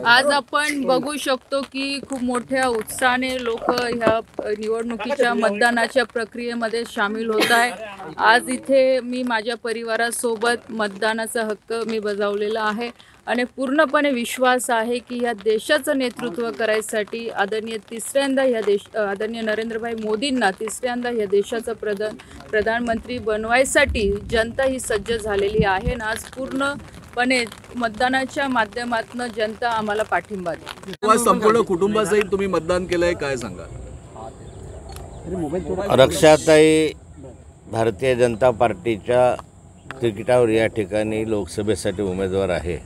आज आपण बघू शकतो की खूप मोठ्या उत्साहाने लोक ह्या निवडणुकीच्या मतदानाच्या प्रक्रियेमध्ये सामील होत आहे। आज इथे मी माझ्या परिवारासोबत मतदानाचा हक्क मी बजावलेला आहे आणि पूर्णपणे विश्वास आहे की या देशाचं नेतृत्व करायसाठी आदरणीय नरेंद्रभाई मोदींना तिसऱ्यांदा या देशाचा प्रधानमंत्री बनवायसाठी जनता ही सज्ज झालेली आहे। आज पूर्णपणे मतदानाच्या माध्यमातून जनता आम्हाला पाठिंबा देते। संपूर्ण कुटुंबासहित तुम्ही मतदान केलंय, काय सांगा? रक्षाताई भारतीय जनता पार्टीच्या तिकिटावर या ठिकाणी लोकसभेसाठी उमेदवार आहे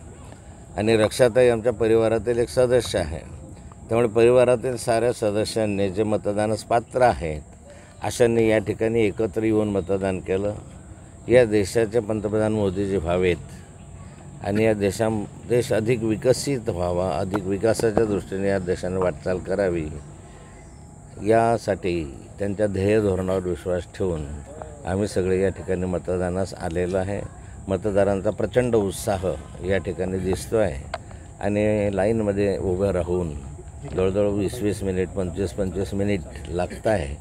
आणि रक्षाताई आमच्या परिवारातील एक सदस्य आहे। त्यामुळे परिवारातील साऱ्या सदस्यांनी जे मतदानास पात्र आहेत अशांनी या ठिकाणी एकत्र येऊन मतदान केलं। या देशाचे पंतप्रधान मोदीजी व्हावेत आणि या देश अधिक विकसित व्हावा, अधिक विकासाच्या दृष्टीने या देशाने वाटचाल करावी, यासाठी त्यांच्या ध्येय धोरणावर विश्वास ठेवून आम्ही सगळे या ठिकाणी मतदानास आलेलो आहे। मतदारांचा प्रचंड उत्साह या ठिकाणी दिसतो आहे आणि लाईनमध्ये उभं राहून जवळजवळ 20-20 मिनिट 25-25 मिनिट लागत आहे।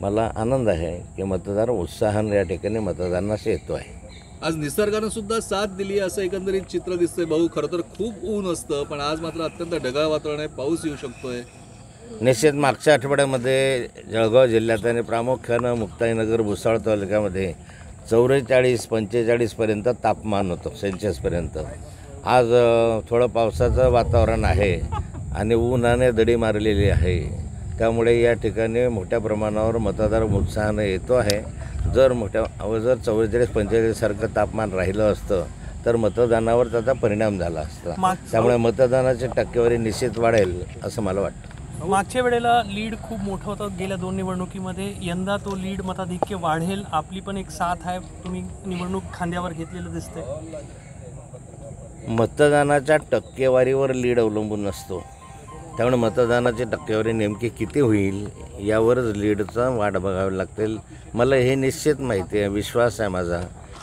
मला आनंद आहे की मतदार उत्साहाने या ठिकाणी मतदानास येतो आहे। आज निसर्गानं सुद्धा साथ दिली असं एकंदरीत चित्र दिसतंय। भाऊ, खरं तर खूप ऊन असतं, पण आज मात्र अत्यंत ढगाळ वातावरण आहे, पाऊस येऊ शकतोय। निश्चित मागच्या आठवड्यामध्ये जळगाव जिल्ह्यात आणि प्रामुख्यानं मुक्ताईनगर भुसावळ तालुक्यामध्ये 44-45 पर्यंत तापमान होतं सेल्सिअसपर्यंत। आज थोडं पावसाचं वातावरण आहे आणि उन्हाने दडी मारलेली आहे, त्यामुळे या ठिकाणी मोठ्या प्रमाणावर मतदार उत्साहाने येतो आहे। जर 44-45 सारखं तापमान राहिलं असतं तर मतदानावर त्याचा परिणाम झाला असता, त्यामुळे मतदानाची टक्केवारी निश्चित वाढेल असं मला वाटतं। मागच्या वेळेला लीड खूप मोठं होतं गेल्या 2 निवडणुकीमध्ये, यंदा तो लीड मताधिक्य वाढेल, आपली पण एक साथ आहे, तुम्ही निवडणूक खांद्यावर घेतलेलं दिसतंय। मतदानाच्या टक्केवारीवर लीड अवलंबून नसतो, त्यामुळे मतदानाची टक्केवारी नेमकी किती होईल यावरच लीडचा वाट बघावी लागतील। मला हे निश्चित माहिती आहे, विश्वास आहे माझा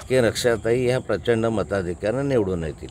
की रक्षाताई ह्या प्रचंड मताधिक्यानं निवडून येतील।